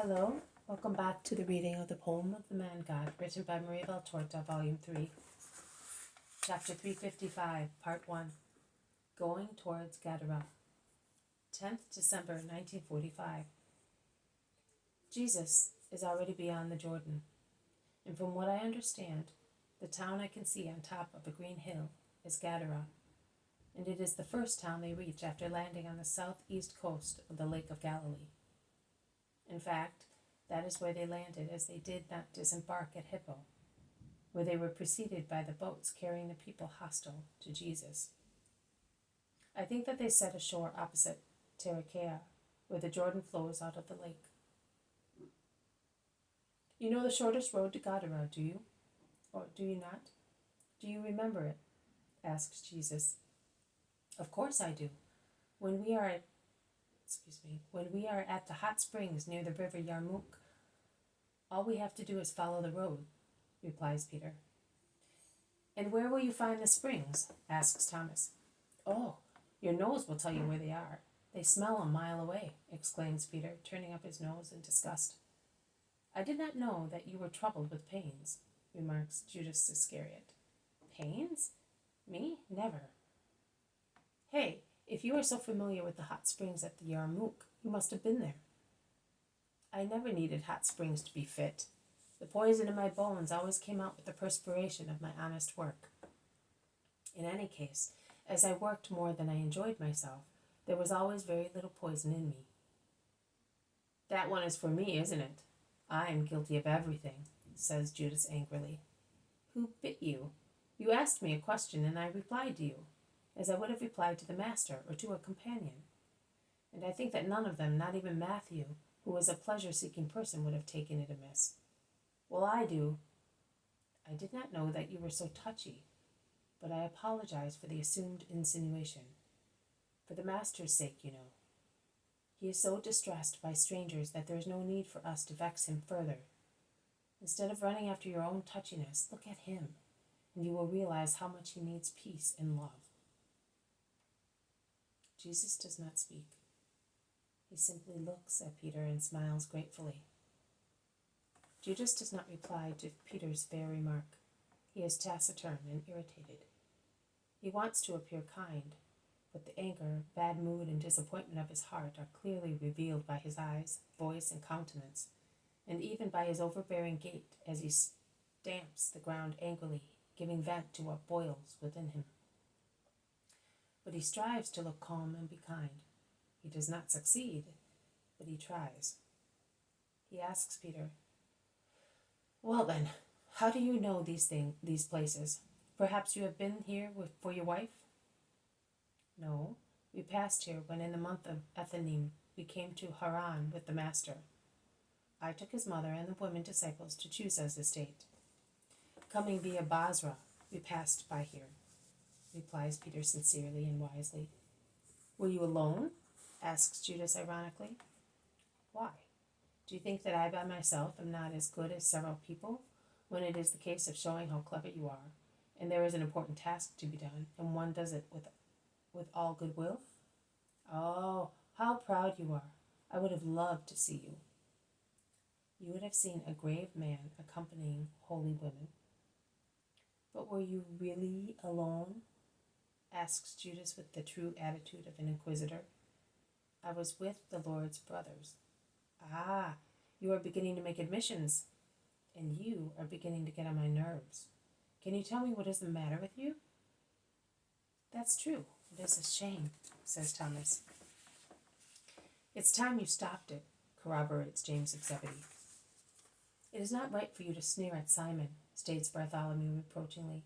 Hello, welcome back to the reading of the poem of the Man God, written by Maria Valtorta, Volume 3, Chapter 355, Part 1, Going Towards Gadara, 10th December 1945. Jesus is already beyond the Jordan, and from what I understand, the town I can see on top of a green hill is Gadara, and it is the first town they reach after landing on the southeast coast of the Lake of Galilee. In fact, that is where they landed, as they did not disembark at Hippo, where they were preceded by the boats carrying the people hostile to Jesus. I think that they set ashore opposite Terekea, where the Jordan flows out of the lake. You know the shortest road to Gadara, do you? Or do you not? Do you remember it? Asks Jesus. Of course I do. When we are at the hot springs near the river Yarmouk, all we have to do is follow the road, replies Peter. And where will you find the springs? Asks Thomas. Oh, your nose will tell you where they are. They smell a mile away, exclaims Peter, turning up his nose in disgust. I did not know that you were troubled with pains, remarks Judas Iscariot. Pains? Me? Never. Hey, if you are so familiar with the hot springs at the Yarmouk, you must have been there. I never needed hot springs to be fit. The poison in my bones always came out with the perspiration of my honest work. In any case, as I worked more than I enjoyed myself, there was always very little poison in me. That one is for me, isn't it? I am guilty of everything, says Judas angrily. Who bit you? You asked me a question and I replied to you, as I would have replied to the master or to a companion. And I think that none of them, not even Matthew, who was a pleasure-seeking person, would have taken it amiss. Well, I do. I did not know that you were so touchy, but I apologize for the assumed insinuation. For the master's sake, you know. He is so distressed by strangers that there is no need for us to vex him further. Instead of running after your own touchiness, look at him, and you will realize how much he needs peace and love. Jesus does not speak. He simply looks at Peter and smiles gratefully. Judas does not reply to Peter's fair remark. He is taciturn and irritated. He wants to appear kind, but the anger, bad mood, and disappointment of his heart are clearly revealed by his eyes, voice, and countenance, and even by his overbearing gait as he stamps the ground angrily, giving vent to what boils within him. But he strives to look calm and be kind. He does not succeed, but he tries. He asks Peter, Well then, how do you know these places? Perhaps you have been here for your wife? No, we passed here when in the month of Ethanim we came to Haran with the master. I took his mother and the women disciples to Chusa's estate. Coming via Basra, we passed by here, replies Peter sincerely and wisely. Were you alone? Asks Judas ironically. Why? Do you think that I by myself am not as good as several people, when it is the case of showing how clever you are, and there is an important task to be done, and one does it with all goodwill? Oh, how proud you are. I would have loved to see you. You would have seen a grave man accompanying holy women. But were you really alone? Asks Judas with the true attitude of an inquisitor. I was with the Lord's brothers. Ah, you are beginning to make admissions, and you are beginning to get on my nerves. Can you tell me what is the matter with you? That's true. It is a shame, says Thomas. It's time you stopped it, corroborates James of Zebedee. It is not right for you to sneer at Simon, states Bartholomew reproachingly.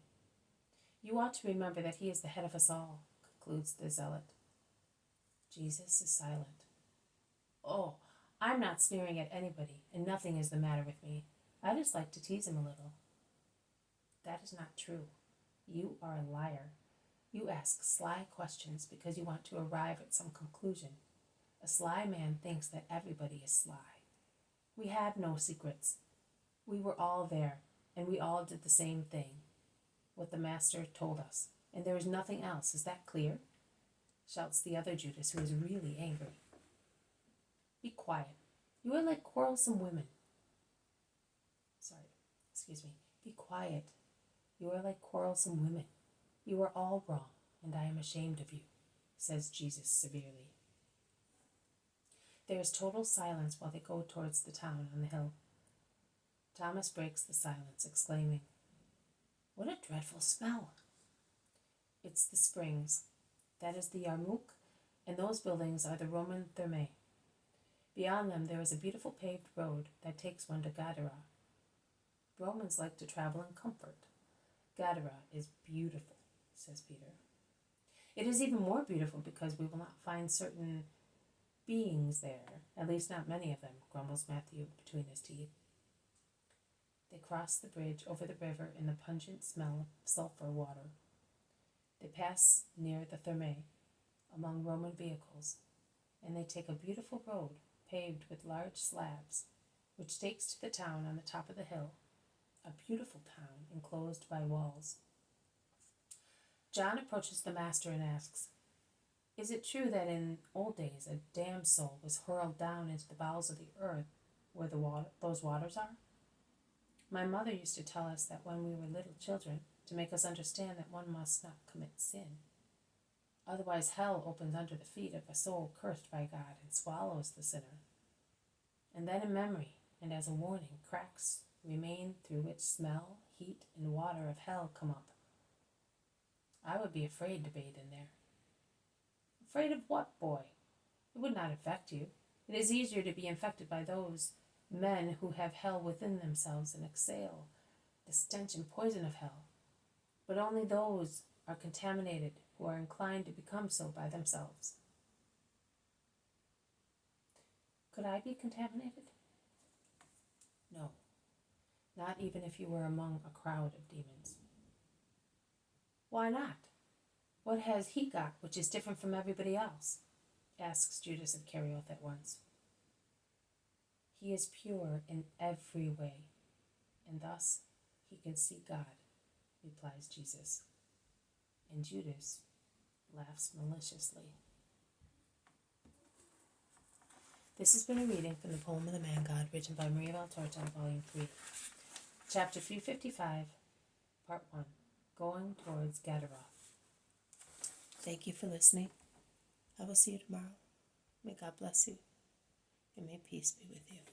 You ought to remember that he is the head of us all, concludes the zealot. Jesus is silent. Oh, I'm not sneering at anybody, and nothing is the matter with me. I just like to tease him a little. That is not true. You are a liar. You ask sly questions because you want to arrive at some conclusion. A sly man thinks that everybody is sly. We had no secrets. We were all there, and we all did the same thing, what the master told us, and there is nothing else. Is that clear? Shouts the other Judas, who is really angry. Be quiet. You are like quarrelsome women. Be quiet. You are like quarrelsome women. You are all wrong, and I am ashamed of you, says Jesus severely. There is total silence while they go towards the town on the hill. Thomas breaks the silence, exclaiming, "What a dreadful smell!" It's the springs. That is the Yarmouk, and those buildings are the Roman thermae. Beyond them there is a beautiful paved road that takes one to Gadara. Romans like to travel in comfort. Gadara is beautiful, says Peter. It is even more beautiful because we will not find certain beings there, at least not many of them, grumbles Matthew between his teeth. They cross the bridge over the river in the pungent smell of sulfur water. They pass near the thermae, among Roman vehicles, and they take a beautiful road paved with large slabs, which takes to the town on the top of the hill, a beautiful town enclosed by walls. John approaches the master and asks, "Is it true that in old days a damned soul was hurled down into the bowels of the earth where those waters are? My mother used to tell us that when we were little children, to make us understand that one must not commit sin. Otherwise hell opens under the feet of a soul cursed by God and swallows the sinner. And then in memory, and as a warning, cracks remain through which smell, heat, and water of hell come up. I would be afraid to bathe in there." "Afraid of what, boy? It would not affect you. It is easier to be infected by those men who have hell within themselves and exhale the stench and poison of hell. But only those are contaminated who are inclined to become so by themselves." "Could I be contaminated?" "No, not even if you were among a crowd of demons." "Why not? What has he got which is different from everybody else?" asks Judas of Kerioth at once. "He is pure in every way, and thus he can see God," replies Jesus. And Judas laughs maliciously. This has been a reading from the poem of the Man God, written by Maria Valtorta, Volume 3. Chapter 355, Part 1, Going Towards Gadara. Thank you for listening. I will see you tomorrow. May God bless you, and may peace be with you.